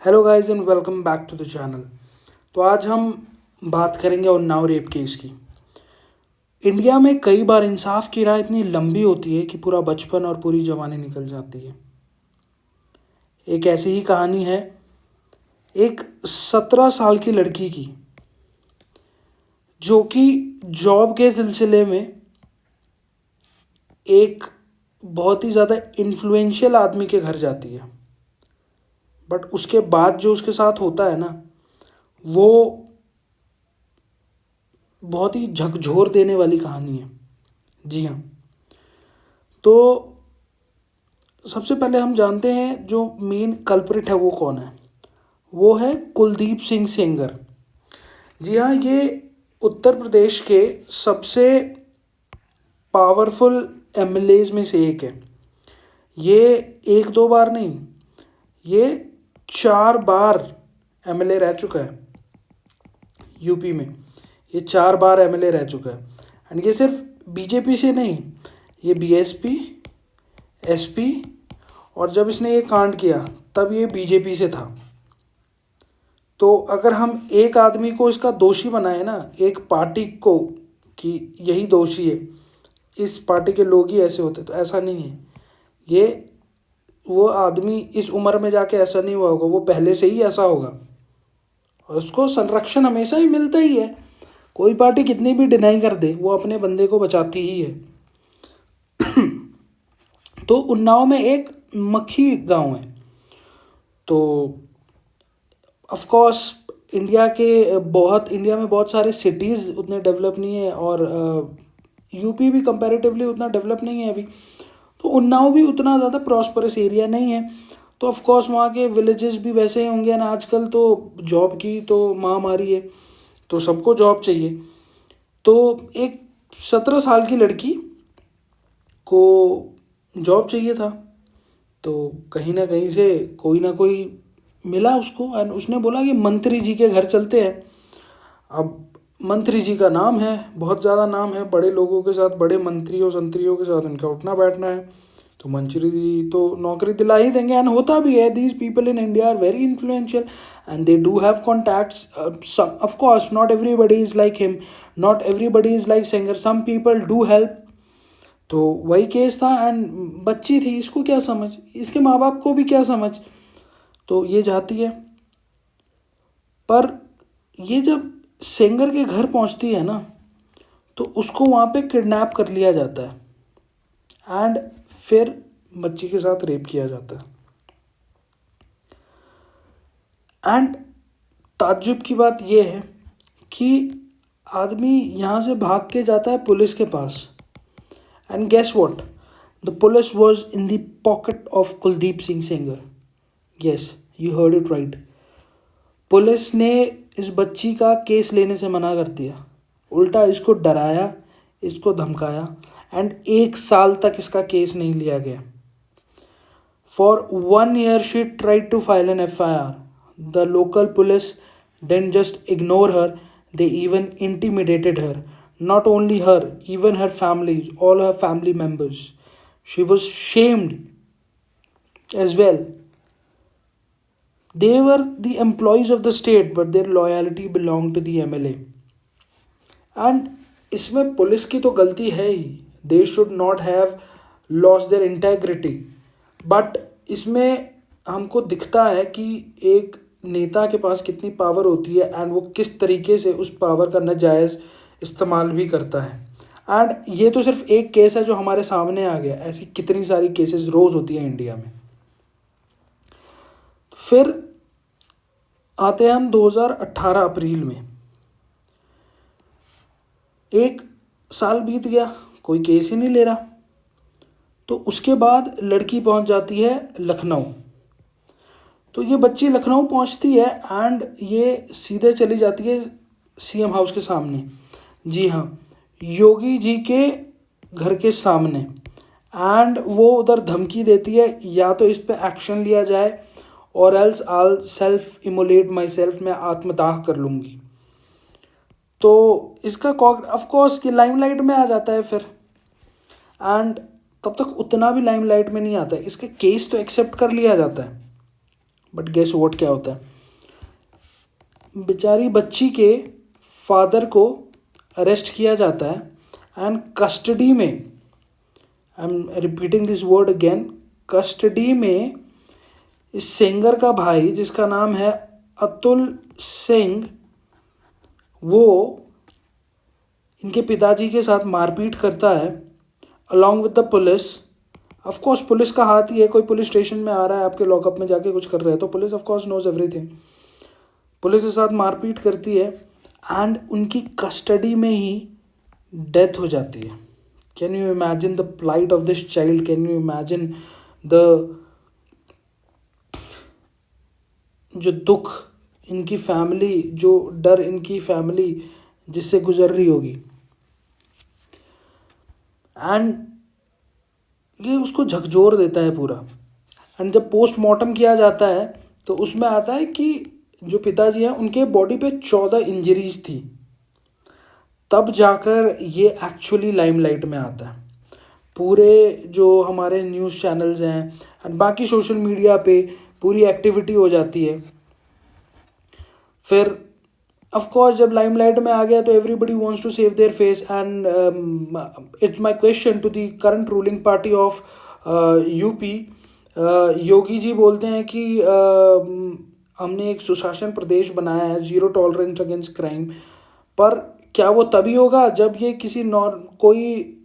Hello guys and welcome back to the channel. तो आज हम बात करेंगे उन्नाव रेप केस की। इंडिया में कई बार इंसाफ की राह इतनी लंबी होती है कि पूरा बचपन और पूरी जवानी निकल जाती है। एक ऐसी ही कहानी है एक 17 साल की लड़की की, जो कि जॉब के सिलसिले में एक बहुत ही ज़्यादा इन्फ्लुएंशियल आदमी के घर जाती है। बट उसके बाद जो उसके साथ होता है ना, वो बहुत ही झकझोर देने वाली कहानी है। जी हाँ। तो सबसे पहले हम जानते हैं जो मेन कल्प्रिट है वो कौन है। वो है कुलदीप सिंह सेंगर। जी हाँ, ये उत्तर प्रदेश के सबसे पावरफुल एमएलएज में से एक है। ये एक दो बार नहीं, ये 4 बार एमएलए रह चुका है यूपी में। ये 4 बार एमएलए रह चुका है। एंड ये सिर्फ बीजेपी से नहीं, ये बीएसपी, एसपी, और जब इसने ये कांड किया तब ये बीजेपी से था। तो अगर हम एक आदमी को इसका दोषी बनाए ना, एक पार्टी को, कि यही दोषी है, इस पार्टी के लोग ही ऐसे होते, तो ऐसा नहीं है। ये वो आदमी इस उम्र में जाके ऐसा नहीं हुआ होगा, वो पहले से ही ऐसा होगा और उसको संरक्षण हमेशा ही मिलता ही है। कोई पार्टी कितनी भी डिनाई कर दे, वो अपने बंदे को बचाती ही है। तो उन्नाव में एक मक्खी गांव है। तो ऑफ कोर्स इंडिया में बहुत सारे सिटीज़ उतने डेवलप नहीं है, और यूपी भी कंपैरेटिवली उतना डेवलप नहीं है अभी। तो उन्नाव भी उतना ज़्यादा प्रॉस्परस एरिया नहीं है। तो ऑफ कोर्स वहाँ के विलेजेस भी वैसे ही होंगे ना। आजकल तो जॉब की तो महामारी है, तो सबको जॉब चाहिए। तो एक 17 साल की लड़की को जॉब चाहिए था। तो कहीं ना कहीं से कोई ना कोई मिला उसको, एंड उसने बोला कि मंत्री जी के घर चलते हैं। अब मंत्री जी का नाम है, बहुत ज़्यादा नाम है, बड़े लोगों के साथ, बड़े मंत्रियों संत्रियों के साथ इनका उठना बैठना है। तो मंत्री जी तो नौकरी दिला ही देंगे, एंड होता भी है। These people in India are very influential and they do have contacts. Of course not everybody is like him, not everybody is like Sengar, some people do help. तो वही केस था। एंड बच्ची थी, इसको क्या समझ, इसके माँ बाप को भी क्या समझ। तो ये जाती है, पर ये जब सेंगर के घर पहुंचती है ना, तो उसको वहाँ पे किडनैप कर लिया जाता है एंड फिर बच्ची के साथ रेप किया जाता है। एंड ताज्जुब की बात यह है कि आदमी यहाँ से भाग के जाता है पुलिस के पास, and guess what, the police was in the pocket of Kuldeep Singh Sengar. Yes, you heard it right. Police ने इस बच्ची का केस लेने से मना कर दिया, उल्टा इसको डराया, इसको धमकाया, एंड 1 साल तक इसका केस नहीं लिया गया। For 1 year she tried to file an FIR. The local police didn't just ignore her, they even intimidated her. Not only her, even her family, all her family members. She was shamed as well. They were the employees of the state, but their loyalty belonged to the MLA. And इसमें police की तो गलती है ही, they should not have loss their integrity. But इसमें हमको दिखता है कि एक नेता के पास कितनी पावर होती है एंड वो किस तरीके से उस पावर का नाजायज़ इस्तेमाल भी करता है। एंड ये तो सिर्फ एक केस है जो हमारे सामने आ गया, ऐसी कितनी सारी केसेस रोज़ होती हैं इंडिया में। फिर आते हैं हम 2018 अप्रैल में। 1 साल बीत गया, कोई केस ही नहीं ले रहा। तो उसके बाद लड़की पहुंच जाती है लखनऊ। तो ये बच्ची लखनऊ पहुंचती है एंड ये सीधे चली जाती है सीएम हाउस के सामने। जी हाँ, योगी जी के घर के सामने। एंड वो उधर धमकी देती है, या तो इस पे एक्शन लिया जाए और else I'll self immolate myself, मैं आत्मदाह कर लूँगी। तो इसका ऑफ कोर्स ये लाइमलाइट में आ जाता है फिर। एंड तब तक उतना भी लाइमलाइट में नहीं आता है, इसका केस तो एक्सेप्ट कर लिया जाता है, बट गेस व्हाट क्या होता है, बेचारी बच्ची के फादर को अरेस्ट किया जाता है एंड कस्टडी में, I am repeating this word again, custody में इस सेंगर का भाई जिसका नाम है अतुल सिंह, वो इनके पिताजी के साथ मारपीट करता है along with the police. Of course police का हाथ ही है, कोई पुलिस स्टेशन में आ रहा है आपके लॉकअप में जाके कुछ कर रहे हैं तो police of course knows everything. Police के साथ मारपीट करती है एंड उनकी कस्टडी में ही डेथ हो जाती है। Can you imagine the plight of this child, can you imagine the जो दुख इनकी फैमिली, जो डर इनकी फैमिली जिससे गुजर रही होगी। एंड ये उसको झकझोर देता है पूरा। एंड जब पोस्टमार्टम किया जाता है तो उसमें आता है कि जो पिताजी हैं उनके बॉडी पे 14 इंजरीज थी, तब जाकर ये एक्चुअली लाइमलाइट में आता है। पूरे जो हमारे न्यूज़ चैनल्स हैं एंड बाकी सोशल मीडिया पे पूरी एक्टिविटी हो जाती है। फिर ऑफ कोर्स जब लाइमलाइट में आ गया तो everybody wants to save their face and it's my question to the current ruling party of UP. Yogi ji बोलते हैं कि हमने एक सुशासन प्रदेश बनाया है, जीरो टॉलरेंस अगेंस्ट क्राइम, पर क्या वो तभी होगा जब ये किसी कोई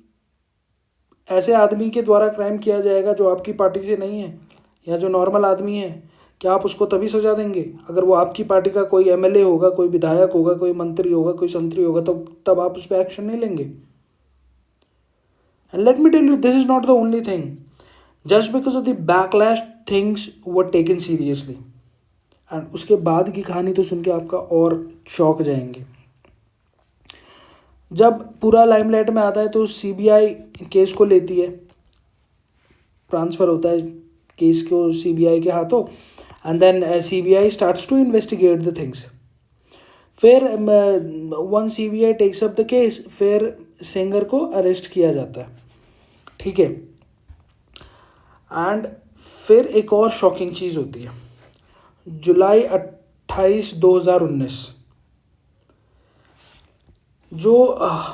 ऐसे आदमी के द्वारा क्राइम किया जाएगा जो आपकी पार्टी से नहीं है या जो नॉर्मल आदमी है, क्या आप उसको तभी सजा देंगे? अगर वो आपकी पार्टी का कोई एमएलए होगा, कोई विधायक होगा, कोई मंत्री होगा, कोई संतरी होगा, तब आप उस पर एक्शन नहीं लेंगे? And let me tell you, this is not the only thing. Just because of the backlash things were taken seriously. एंड उसके बाद की कहानी तो सुन के आपका और चौंक जाएंगे। जब पूरा लाइमलाइट में आता है तो सीबीआई केस को लेती है, ट्रांसफ़र होता है केस को सीबीआई के हाथों and then CBI starts to investigate the things. फिर once CBI takes up the case, फिर सिंगर को अरेस्ट किया जाता है, ठीक है। एंड फिर एक और शॉकिंग चीज़ होती है, जुलाई 28, 2019 जो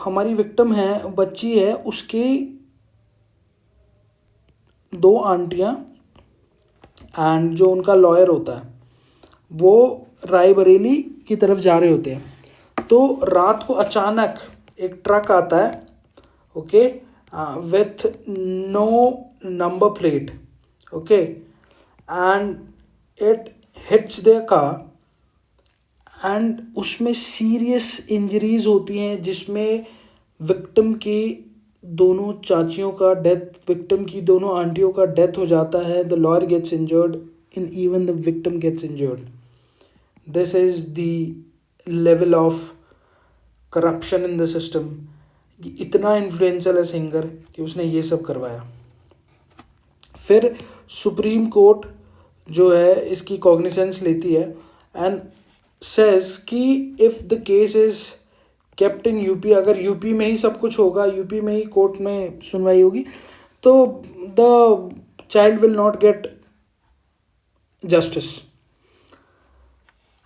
हमारी विक्टिम है, बच्ची है, उसकी 2 आंटियाँ एंड जो उनका लॉयर होता है वो रायबरेली की तरफ जा रहे होते हैं। तो रात को अचानक एक ट्रक आता है, okay, with no number plate, okay, and it hits their car and उसमें सीरियस इंजरीज होती हैं, जिसमें विक्टिम की दोनों चाचियों का डेथ, विक्टिम की दोनों आंटियों का डेथ हो जाता है। The lawyer gets injured in even the victim gets injured. This is the level of corruption in the system. इतना इन्फ्लुएंशियल है सिंगर कि उसने ये सब करवाया। फिर सुप्रीम कोर्ट जो है इसकी कॉग्निसेंस लेती है एंड सेज कि if the case is kept in UP, अगर यूपी में ही सब कुछ होगा, यूपी में ही कोर्ट में सुनवाई होगी, तो the child will not gate justice.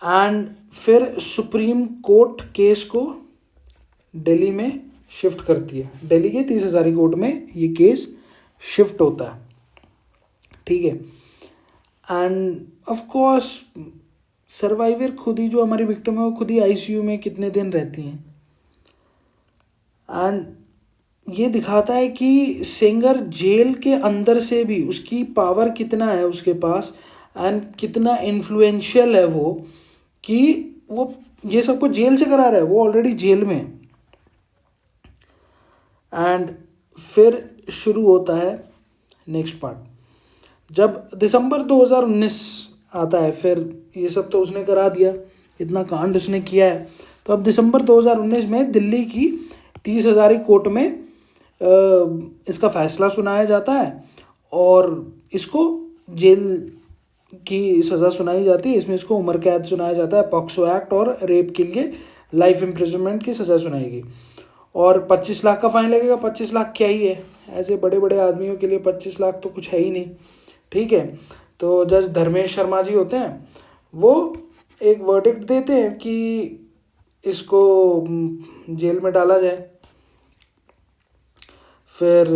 And फिर सुप्रीम कोर्ट केस को दिल्ली में शिफ्ट करती है। दिल्ली के 30 हज़ारी कोर्ट में ये केस शिफ्ट होता है, ठीक है। एंड ऑफ कोर्स सर्वाइवर खुद ही, जो हमारी विक्टिम है, वो खुद ही आईसीयू में कितने दिन रहती हैं। एंड ये दिखाता है कि सिंगर जेल के अंदर से भी उसकी पावर कितना है उसके पास एंड कितना इन्फ्लुएंशियल है वो, कि वो ये सब कुछ जेल से करा रहा है, वो ऑलरेडी जेल में। एंड फिर शुरू होता है नेक्स्ट पार्ट। जब दिसंबर 2019 आता है, फिर ये सब तो उसने करा दिया, इतना कांड उसने किया है, तो अब दिसंबर 2019 में दिल्ली की 30 हज़ारी कोर्ट में इसका फैसला सुनाया जाता है और इसको जेल की सज़ा सुनाई जाती है। इसमें इसको उम्र कैद सुनाया जाता है, पॉक्सो एक्ट और रेप के लिए लाइफ इम्प्रिजनमेंट की सज़ा सुनाएगी और 25 लाख का फाइन लगेगा। 25 लाख क्या ही है, ऐसे बड़े बड़े आदमियों के लिए 25 लाख तो कुछ है ही नहीं, ठीक है। तो जज धर्मेश शर्मा जी होते हैं, वो एक वर्डिक्ट देते हैं कि इसको जेल में डाला जाए। फिर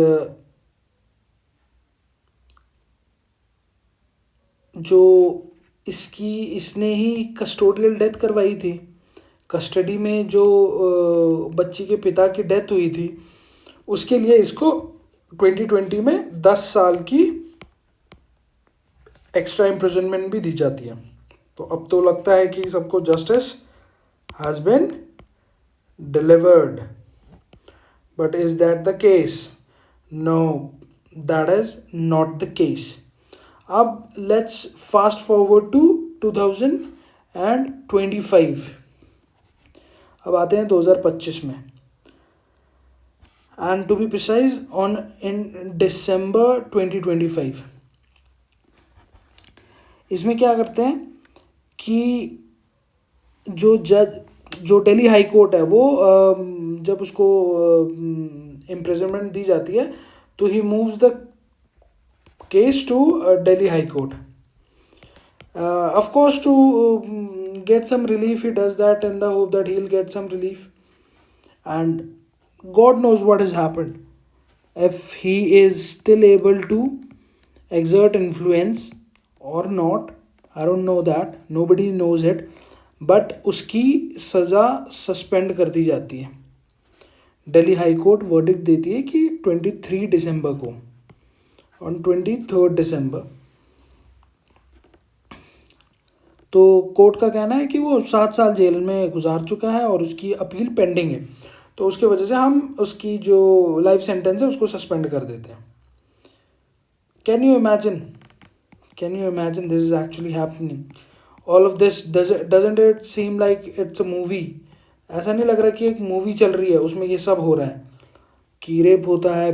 जो इसने ही कस्टोडियल डेथ करवाई थी, कस्टडी में जो बच्ची के पिता की डेथ हुई थी, उसके लिए इसको 2020 में 10 साल की एक्स्ट्रा इम्प्रिजनमेंट भी दी जाती है। तो अब तो लगता है कि सबको justice has been delivered, but is that the case? No, that is not the case. अब लेट्स फास्ट फॉरवर्ड टू 2025। अब आते हैं 2025 में, and to be precise in December 2025। इसमें क्या करते हैं कि जो दिल्ली हाई कोर्ट है, वो जब उसको इम्प्रिजनमेंट दी जाती है, तो he moves the case to Delhi high court. Of course, to get some relief, he does that in the hope that he'll get some relief. And God knows what has happened. If he is still able to exert influence or not, I don't know that. Nobody knows it. But उसकी सज़ा suspend कर दी जाती है। Delhi high court verdict देती है कि 23 दिसंबर को, on 23 दिसंबर, तो कोर्ट का कहना है कि वो 7 साल जेल में गुजार चुका है और उसकी अपील पेंडिंग है, तो उसके वजह से हम उसकी जो लाइफ सेंटेंस है उसको सस्पेंड कर देते हैं। Can you imagine this is actually happening? All of this doesn't it seem like it's a movie? ऐसा नहीं लग रहा कि एक मूवी चल रही है, उसमें ये सब हो रहा है कि रेप होता है,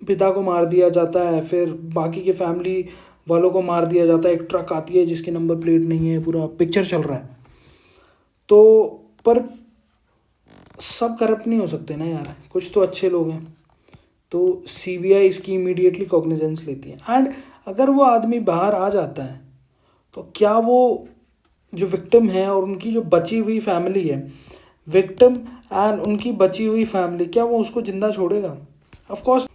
पिता को मार दिया जाता है, फिर बाकी के फैमिली वालों को मार दिया जाता है, एक ट्रक आती है जिसकी नंबर प्लेट नहीं है, पूरा पिक्चर चल रहा है। तो पर सब करप्ट नहीं हो सकते ना यार, कुछ तो अच्छे लोग हैं। तो सीबीआई इसकी इमीडिएटली कॉग्निजेंस लेती है, एंड अगर वो आदमी बाहर आ जाता है तो क्या वो जो विक्टिम है और उनकी जो बची हुई फैमिली है, विक्टिम एंड उनकी बची हुई फैमिली, क्या वो उसको जिंदा छोड़ेगा? ऑफ कोर्स,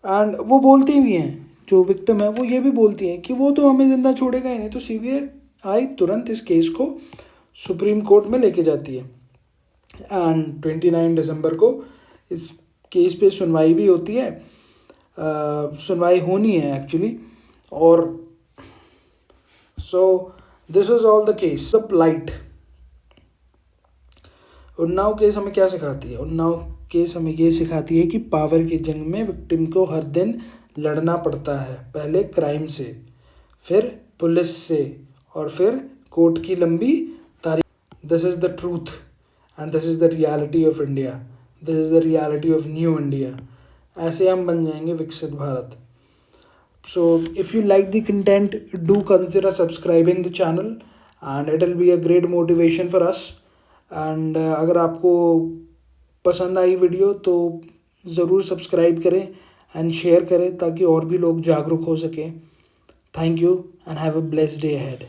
एंड वो बोलती भी हैं, जो विक्टिम है वो ये भी बोलती हैं कि वो तो हमें जिंदा छोड़ेगा ही नहीं। तो सीबीआई तुरंत इस केस को सुप्रीम कोर्ट में लेके जाती है, एंड 29 दिसंबर को इस केस पे सुनवाई भी होती है। सुनवाई होनी है एक्चुअली। और so this is all the case. The plight. Unnao case हमें क्या सिखाती है? उन्नाव केस हमें ये सिखाती है कि पावर की जंग में विक्टिम को हर दिन लड़ना पड़ता है, पहले क्राइम से, फिर पुलिस से, और फिर कोर्ट की लंबी तारीख। This is the truth and this is the reality of India, this is the reality of new India. ऐसे हम बन जाएंगे विकसित Bharat. So if you like the content, do consider subscribing the channel and it will be a great motivation for us. And अगर आपको पसंद आई video तो ज़रूर सब्सक्राइब करें एंड शेयर करें ताकि और भी लोग जागरूक हो सकें। Thank you and have a blessed day ahead.